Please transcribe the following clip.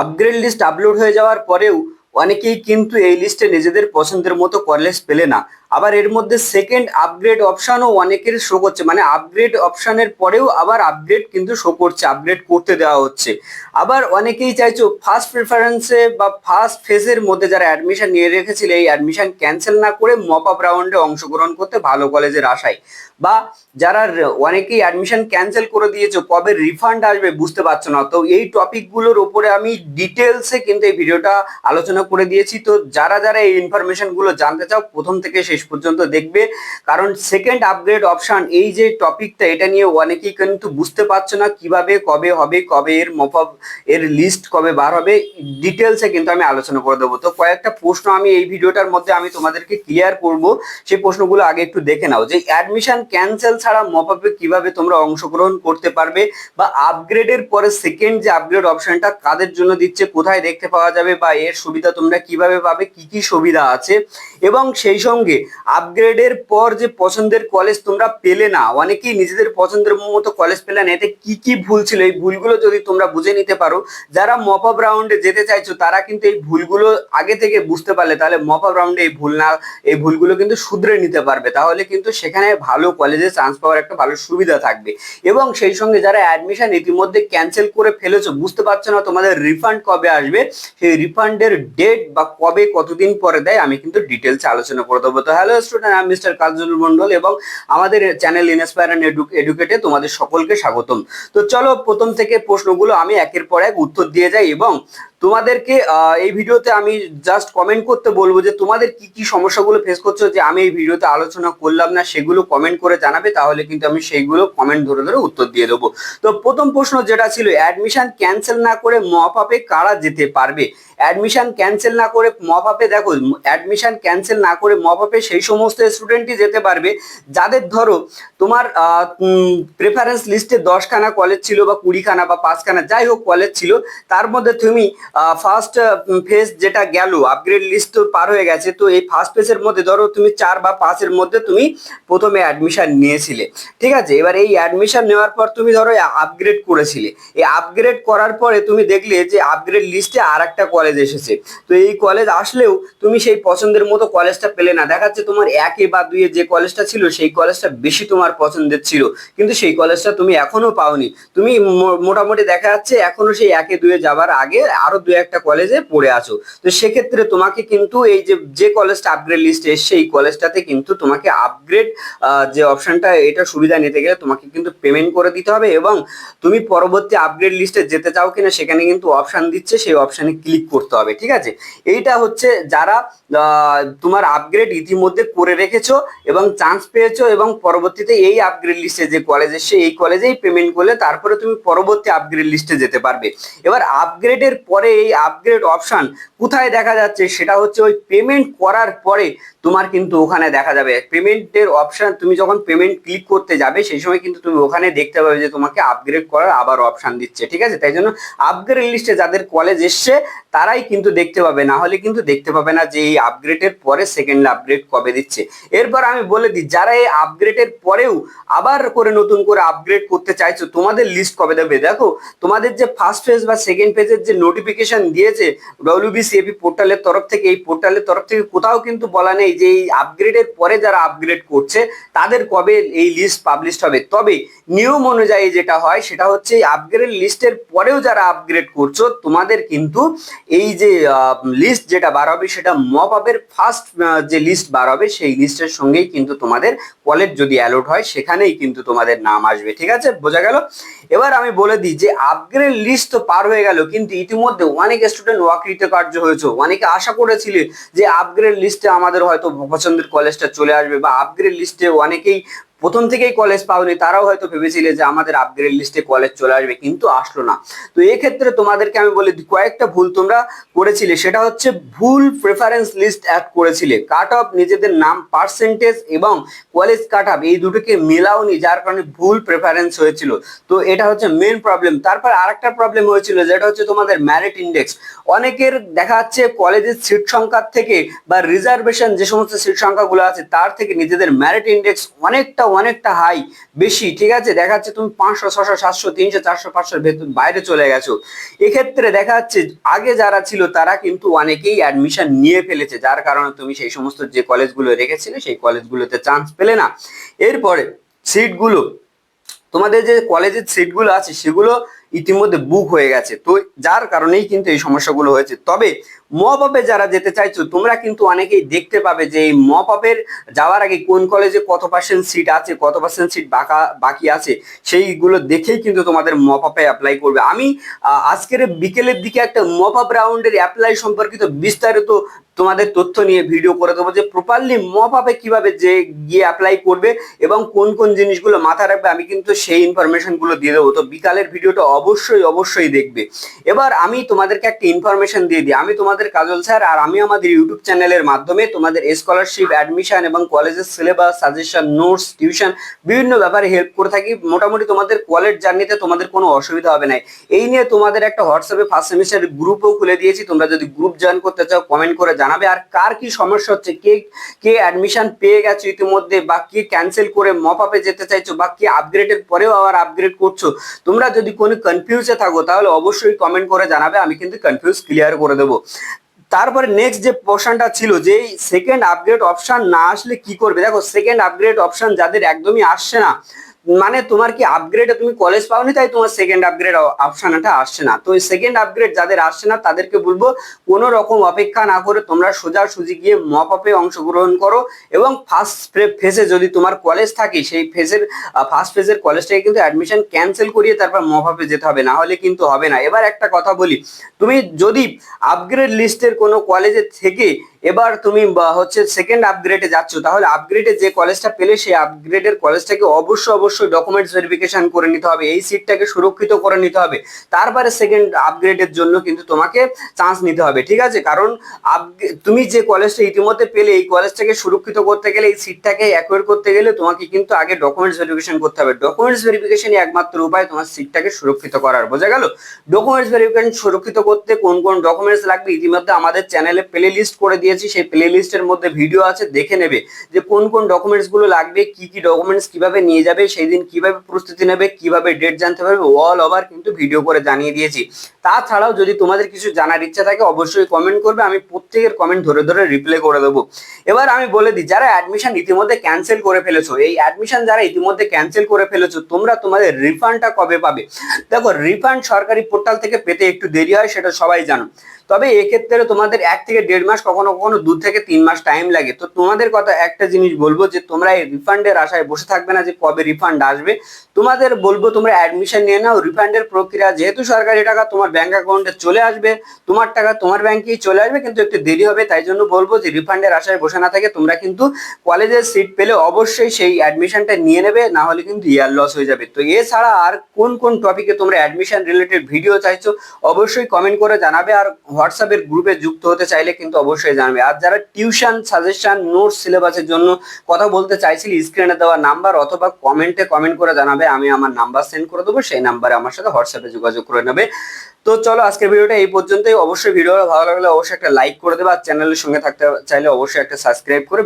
Upgrade list upload হয়ে যাওয়ার পরেও অনেকেই কিন্তু এই লিস্টে নিজেদের পছন্দের মতো কলেজ পেলে না। আবার এর মধ্যে সেকেন্ড আপগ্রেড অপশনও অনেকের শো করছে, মানে আপগ্রেড অপশনের পরেও আবার আপগ্রেড কিন্তু শো করছে, আপগ্রেড করতে দেওয়া হচ্ছে। আবার অনেকেই চাইছো ফার্স্ট প্রেফারেন্সে বা ফার্স্ট ফেজের মধ্যে যারা অ্যাডমিশন নিয়ে রেখেছিল এই অ্যাডমিশন ক্যান্সেল না করে মপ আপ রাউন্ডে অংশগ্রহণ করতে ভালো কলেজের আশায়, বা যারা অনেকেই অ্যাডমিশন ক্যান্সেল করে দিয়েছো কবে রিফান্ড আসবে বুঝতে পারছো না। তো এই টপিকগুলোর উপরে আমি ডিটেলসে কিন্তু এই ভিডিওটা আলোচনা করে দিয়েছি। তো যারা যারা এই ইনফরমেশন গুলো জানতে চাও প্রথম থেকে শেষ পর্যন্ত দেখবে, কারণ সেকেন্ড আপগ্রেড অপশন এই যে টপিকটা এটা নিয়ে অনেকেই কিন্তু বুঝতে পারছো না কিভাবে কবে হবে, কবে এর মপআপ এর লিস্ট কবে বার হবে, ডিটেলসে কিন্তু আমি আলোচনা করে দেবো। তো কয়েকটা প্রশ্ন আমি এই ভিডিওটার মধ্যে আমি তোমাদেরকে ক্লিয়ার করব, সেই প্রশ্নগুলো আগে একটু দেখে নাও। যে অ্যাডমিশন ক্যান্সেল ছাড়া মপআপে কিভাবে তোমরা অংশগ্রহণ করতে পারবে, বা আপগ্রেডের পরে সেকেন্ড যে আপগ্রেড অপশনটা কাদের জন্য দিচ্ছে, কোথায় দেখতে পাওয়া যাবে, বা এর সুবিধা তোমরা কিভাবে পাবে, কি কি সুবিধা আছে, এবং সেই সঙ্গে আপগ্রেডের পর যে পছন্দের কলেজ তোমরা পেলে না, অনেকেই নিজেদের পছন্দের মতো কলেজ পেলে না, এতে কি কি ভুল ছিল এই ভুলগুলো যদি তোমরা বুঝে নিতে পারো, যারা মপ আপ রাউন্ডে যেতে চাইছো তারা কিন্তু এই ভুলগুলো আগে থেকে বুঝতে পারলে তাহলে মপ আপ রাউন্ডে এই ভুলগুলো কিন্তু শুধরে নিতে পারবে, তাহলে কিন্তু সেখানে ভালো কলেজে চান্স পাওয়ার একটা ভালো সুবিধা থাকবে। এবং সেই সঙ্গে যারা অ্যাডমিশন ইতিমধ্যে ক্যান্সেল করে ফেলেছো, বুঝতে পারছো না তোমাদের রিফান্ড কবে আসবে, সেই রিফান্ডের ডেট বা কবে কতদিন পরে দেয় আমি কিন্তু ডিটেলস আলোচনা করে দেবো। তো হ্যালো স্টুডেন্ট, আমি মিস্টার কাজল মন্ডল এবং আমাদের চ্যানেল ইনস্পায়ার এন্ড এডুকেটে তোমাদের সকলকে স্বাগতম। তো চলো প্রথম থেকে প্রশ্নগুলো আমি একের পর এক উত্তর দিয়ে যাই, এবং তোমাদেরকে এই ভিডিওতে আমি জাস্ট কমেন্ট করতে বলবো যে তোমাদের কি কি সমস্যাগুলো ফেস করছো যে আমি এই ভিডিওতে আলোচনা করলাম না, সেগুলো কমেন্ট করে জানাবে, তাহলে কিন্তু আমি সেইগুলো কমেন্ট ধরে ধরে উত্তর দিয়ে দেবো। তো প্রথম প্রশ্ন যেটা ছিল, অ্যাডমিশন ক্যান্সেল না করে মপ আপে কারা যেতে পারবে? অ্যাডমিশন ক্যান্সেল না করে মপ আপে, দেখো অ্যাডমিশন ক্যান্সেল না করে মপ আপে সেই সমস্ত স্টুডেন্টই যেতে পারবে যাদের ধরো তোমার প্রেফারেন্স লিস্টে 10খানা কলেজ ছিল বা 20খানা বা 5খানা যাই হোক কলেজ ছিল, তার মধ্যে তুমি ফার্স্ট ফেজ যেটা গেল আপগ্রেড লিস্ট তো পার হয়ে গেছে, তো এই ফার্স্ট ফেজের মধ্যে ধরো তুমি 4 বা 5-এর মধ্যে তুমি প্রথমে অ্যাডমিশন নিয়েছিলে, ঠিক আছে। এবার এই অ্যাডমিশন নেওয়ার পর তুমি ধরো আপগ্রেড করেছিলে, এই আপগ্রেড করার পরে তুমি দেখলে যে আপগ্রেড লিস্টে আর একটা কলেজ এসেছে, তো এই কলেজ আসলেও তুমি সেই পছন্দের মতো কলেজটা পেলে না, দেখাচ্ছে তোমার 1 বা 2-এ যে কলেজটা ছিল সেই কলেজটা বেশি তোমার পছন্দের ছিল, কিন্তু সেই কলেজটা তুমি এখনো পাওনি, তুমি মোটামুটি দেখা যাচ্ছে এখনো সেই 1-2-এ যাবার আগে আরো 2-একটা কলেজে পড়ে আছো। তো সেক্ষেত্রে তোমাকে কিন্তু এই যে কলেজটা আপগ্রেড লিস্টে এসছে এই কলেজটাতে কিন্তু তোমাকে আপগ্রেড যে অপশনটা এটা সুবিধা নিতে গেলে তোমাকে কিন্তু পেমেন্ট করে দিতে হবে, এবং তুমি পরবর্তী আপগ্রেড লিস্টে যেতে চাও কিনা সেখানে কিন্তু অপশন দিচ্ছে, সেই অপশনে ক্লিক করতে হবে, ঠিক আছে। এইটা হচ্ছে যারা তোমার আপগ্রেড ইতিমধ্যে করে রেখেছো এবং চান্স পেয়েছো, এবং পরবর্তীতে এই আপগ্রেড লিস্টে যে কলেজ এসছে এই কলেজেই পেমেন্ট করলে তারপরে তুমি পরবর্তী আপগ্রেড লিস্টে যেতে পারবে। এবার আপগ্রেডের পরে এই আপগ্রেড অপশন কোথায় দেখা যাচ্ছে, সেটা হচ্ছে ওই পেমেন্ট করার পরে তোমার কিন্তু ওখানে দেখা যাবে পেমেন্টের অপশন, তুমি যখন পেমেন্ট ক্লিক করতে যাবে সেই সময় কিন্তু তুমি ওখানে দেখতে পাবে যে তোমাকে আপগ্রেড করার আবার অপশন দিচ্ছে, ঠিক আছে। তাই জন্য আপগ্রেড লিস্টে যাদের কলেজ এসছে তারাই কিন্তু দেখতে পাবে, না হলে কিন্তু দেখতে পাবে না যে এই আপগ্রেডের পরে সেকেন্ড আপগ্রেড কবে দিচ্ছে। এরপর আমি বলে দিই, যারা এই আপগ্রেডের পরেও আবার করে নতুন করে আপগ্রেড করতে চাইছো তোমাদের লিস্ট কবে দেবে, দেখো তোমাদের যে ফার্স্ট ফেজ বা সেকেন্ড ফেজের যে নোটিফিকেশন দিয়েছে ডব্লিউবিসিএপি পোর্টালের তরফ থেকে, এই পোর্টালের তরফ থেকে কোথাও কিন্তু বলা নেই যে এই আপগ্রেডের পরে যারা আপগ্রেড করছে তাদের কবে এই লিস্ট পাবলিশ হবে। তবে নিয়ম অনুযায়ী যেটা হয় সেটা হচ্ছে আপগ্রেড লিস্টের পরেও যারা আপগ্রেড করছো তোমাদের কিন্তু এই যে লিস্ট যেটা বার হবে সেটা মপ আপের ফার্স্ট যে লিস্ট বার হবে সেই লিস্টের সঙ্গেই কিন্তু তোমাদের কলেজ যদি অ্যালট হয় সেখানেই কিন্তু তোমাদের নাম আসবে, ঠিক আছে, বোঝা গেল। এবার আমি বলে দিই যে আপগ্রেড লিস্ট তো পার হয়ে গেল, কিন্তু ইতিমধ্যে অনেক স্টুডেন্ট অকৃতকার্য হয়েছে, অনেকে আশা করেছিলে যে আপগ্রেড লিস্টে আমাদের হয়তো পছন্দের কলেজটা চলে আসবে, বা আপগ্রেড লিস্টে অনেকেই প্রথম থেকেই কলেজ পাওনি তারাও হয়তো ভেবেছিলে যে আমাদের আপগ্রেড লিস্টে কলেজ চলে আসবে, কিন্তু আসলো না। তো এই ক্ষেত্রে তোমাদেরকে আমি বলি কয়েকটা ভুল তোমরা করেছিলে, সেটা হচ্ছে ভুল প্রেফারেন্স লিস্ট অ্যাড করেছিলে, কাট অফ নিজেদের নাম পার্সেন্টেজ এবং কলেজ কাট অফ এই দুটোকে মেলাওনি, যার কারণে ভুল প্রেফারেন্স হয়েছিল। তো এটা হচ্ছে মেন প্রবলেম। তারপর আরেকটা প্রবলেম হয়েছিল যেটা হচ্ছে তোমাদের ম্যারিট ইন্ডেক্স, অনেকের দেখা যাচ্ছে কলেজের সিট সংখ্যার থেকে বা রিজার্ভেশন যে সমস্ত সিট সংখ্যাগুলো আছে তার থেকে নিজেদের ম্যারিট ইন্ডেক্স অনেকটা অনেকটা হাই বেশি, ঠিক আছে, দেখা যাচ্ছে তুমি 500 600 700 300 400 500 বাইরে চলে গেছো। এক্ষেত্রে দেখা যাচ্ছে আগে যারা ছিল তারা কিন্তু অনেকেই অ্যাডমিশন নিয়ে ফেলেছে, যার কারণে তুমি সেই সমস্ত যে কলেজগুলো রেখেছিলে সেই কলেজগুলোতে চান্স পেলে না। এরপরে সিটগুলো, তোমাদের যে কলেজের সিটগুলো আছে সেগুলো ইতিমধ্যে বুক হয়ে গেছে, তো যার কারণেই কিন্তু এই সমস্যাগুলো হয়েছে। তবে মপ আপে যারা যেতে চাইছো তোমরা কিন্তু অনেকেই দেখতে পাবে যে এই মপ আপের যাওয়ার আগে কোন কলেজে কত পার্সেন্ট সিট আছে, কত পার্সেন্ট সিট বাকি আছে, সেইগুলো দেখেই কিন্তু তোমাদের মপ আপে অ্যাপ্লাই করবে। আমি আজকের বিকেলের দিকে একটা মপ আপ রাউন্ডের অ্যাপ্লাই সম্পর্কিত বিস্তারিত তোমাদের তথ্য নিয়ে ভিডিও করে দেবো, যে প্রপারলি মপ আপে কিভাবে যে গিয়ে অ্যাপ্লাই করবে এবং কোন কোন জিনিসগুলো মাথায় রাখবে, আমি কিন্তু সেই ইনফরমেশনগুলো দিয়ে দেবো। তো বিকালের ভিডিওটা অবশ্যই দেখবে। এবার আমি তোমাদেরকে একটা ইনফরমেশন দিয়ে দিই, আমি তোমাদের কাজল স্যার, আর আমি আমাদের ইউটিউব চ্যানেলের মাধ্যমে তোমাদের স্কলারশিপ, অ্যাডমিশন এবং কলেজের সিলেবাস, সাজেশন, নোটস, টিউশন বিভিন্ন ব্যাপারে হেল্প করে থাকি। মোটামুটি তোমাদের কলেজ জার্নিতে তোমাদের কোনো অসুবিধা হবে না। এই নিয়ে তোমাদের একটা হোয়াটসঅ্যাপে ফার্স্ট সেমিস্টার গ্রুপও খুলে দিয়েছি, তোমরা যদি গ্রুপ জয়েন করতে চাও কমেন্ট করে জানাবে। আর কার কি সমস্যা হচ্ছে, কে কে অ্যাডমিশন পেয়ে গেছো ইতিমধ্যে, বা কে ক্যান্সেল করে মপ আপে যেতে চাইছো, বা কে আপগ্রেডের পরেও আবার আপগ্রেড করছো, তোমরা যদি কোনো কনফিউজে থাকো তাহলে অবশ্যই কমেন্ট করে জানাবে, আমি কিন্তু কনফিউজ ক্লিয়ার করে দেবো। তারপরে নেক্সট যে পোর্শনটা ছিল যে সেকেন্ড আপগ্রেড অপশন না আসলে কি করবে। দেখো সেকেন্ড আপগ্রেড অপশন যাদের একদমই আসছে না, মানে তোমার কি আপগ্রেডে তুমি কলেজ পাওনি তাই তোমার সেকেন্ড আপগ্রেড অপশনটা আসছে না, তো সেকেন্ড আপগ্রেড যাদের আসছে না তাদেরকে বলবো কোনো রকম অপেক্ষা না করে তোমরা সোজাসুজি গিয়ে মপ আপে অংশগ্রহণ করো, এবং ফার্স্ট ফেজে যদি তোমার কলেজ থাকে সেই ফেজের ফার্স্ট ফেজের কলেজটাকে কিন্তু অ্যাডমিশন ক্যান্সেল করিয়ে তারপর মপ আপে যেতে হবে, না হলে কিন্তু হবে না। এবার একটা কথা বলি, তুমি যদি আপগ্রেড লিস্টের কোনো কলেজে থেকে এবার তুমি হচ্ছে সেকেন্ড আপগ্রেডে যাচ্ছ, তাহলে আপগ্রেডে যে কলেজটা পেলে সেই আপগ্রেডের কলেজটাকে অবশ্যই ডকুমেন্টস ভেরিফিকেশন করে নিতে হবে, এই সিটটাকে সুরক্ষিত করে নিতে হবে, তারপরে সেকেন্ড আপগ্রেডের জন্য কিন্তু তোমাকে চান্স নিতে হবে, ঠিক আছে। কারণ তুমি যে কলেজটা ইতিমধ্যে পেলে এই কলেজটাকে সুরক্ষিত করতে গেলে, এই সিটটাকে অ্যাকোয়ার করতে গেলে তোমাকে কিন্তু আগে ডকুমেন্টস ভেরিফিকেশন করতে হবে। ডকুমেন্টস ভেরিফিকেশনই একমাত্র উপায় তোমার সিটটাকে সুরক্ষিত করার, বোঝা গেল। ডকুমেন্টস ভেরিফিকেশন সুরক্ষিত করতে কোন কোন ডকুমেন্টস লাগবে ইতিমধ্যে আমাদের চ্যানেলে প্লে লিস্ট করে দিয়েছি, সেই প্লে লিস্টের মধ্যে ভিডিও আছে, দেখে নেবে যে কোন কোন ডকুমেন্টস গুলো লাগবে, কি কি ডকুমেন্টস কিভাবে নিয়ে যাবে, সেই দিন কিভাবে প্রস্তুতি নেবে, কিভাবে ডেট জানতে পারবে, অল ওভার কিন্তু ভিডিও করে জানিয়ে দিয়েছি। তাছাড়াও যদি তোমাদের কিছু জানার ইচ্ছা থাকে অবশ্যই কমেন্ট করবে, আমি প্রত্যেকের কমেন্ট ধরে রিপ্লাই করে দেবো। এবার আমি বলে দিই, যারা অ্যাডমিশন ইতিমধ্যে ক্যান্সেল করে ফেলেছো, এই অ্যাডমিশন যারা ইতিমধ্যে ক্যান্সেল করে ফেলেছো তোমরা তোমাদের রিফান্ডটা কবে পাবে। দেখো রিফান্ড সরকারি পোর্টাল থেকে পেতে একটু দেরি হয়, সেটা সবাই জানো, তবে এক্ষেত্রে তোমাদের 1 থেকে 1.5 মাস, কখনো কখনো 2 থেকে 3 মাস টাইম লাগে। তো তোমাদের কথা একটা জিনিস বলবো, যে তোমরা এই রিফান্ডের আশায় বসে থাকবে না যে কবে রিফান্ড আসবে, তোমাদের বলবো তোমরা অ্যাডমিশন নিয়ে নাও। রিফান্ডের প্রক্রিয়া যেহেতু সরকারি টাকা তোমার ব্যাংক অ্যাকাউন্টে চলে আসবে, তোমার টাকা তোমার ব্যাংকেই চলে আসবে, কিন্তু একটু দেরি হবে, তাই জন্য বলবো যে রিফান্ডের আশায় বসে না থাকে তোমরা কিন্তু কলেজের সিট পেলে অবশ্যই সেই অ্যাডমিশনটা নিয়ে নেবে, না হলে কিন্তু ইয়ার লস হয়ে যাবে। তো এছাড়া আর কোন কোন টপিকে তোমরা অ্যাডমিশন রিলেটেড ভিডিও চাইছো অবশ্যই কমেন্ট করে জানাবে, আর হোয়াটসঅ্যাপের গ্রুপে যুক্ত হতে চাইলে কিন্তু অবশ্যই জানাবে। আর যারা টিউশন, সাজেশন, নোটস, সিলেবাসের জন্য কথা বলতে চাইছিলে স্ক্রিনে দেওয়া নাম্বার অথবা কমেন্টে কমেন্ট করে জানাবে, আমি আমার নাম্বার সেন্ড করে দেবো, সেই নাম্বারে আমার সাথে হোয়াটসঅ্যাপে যোগাযোগ করে নেবে। তো চলো আজকের ভিডিওটা এই পর্যন্তই। অবশ্যই ভিডিওটা ভালো লাগলে অবশ্যই একটা লাইক করে দেবে, আর চ্যানেলের সঙ্গে থাকতে চাইলে অবশ্যই একটা সাবস্ক্রাইব করে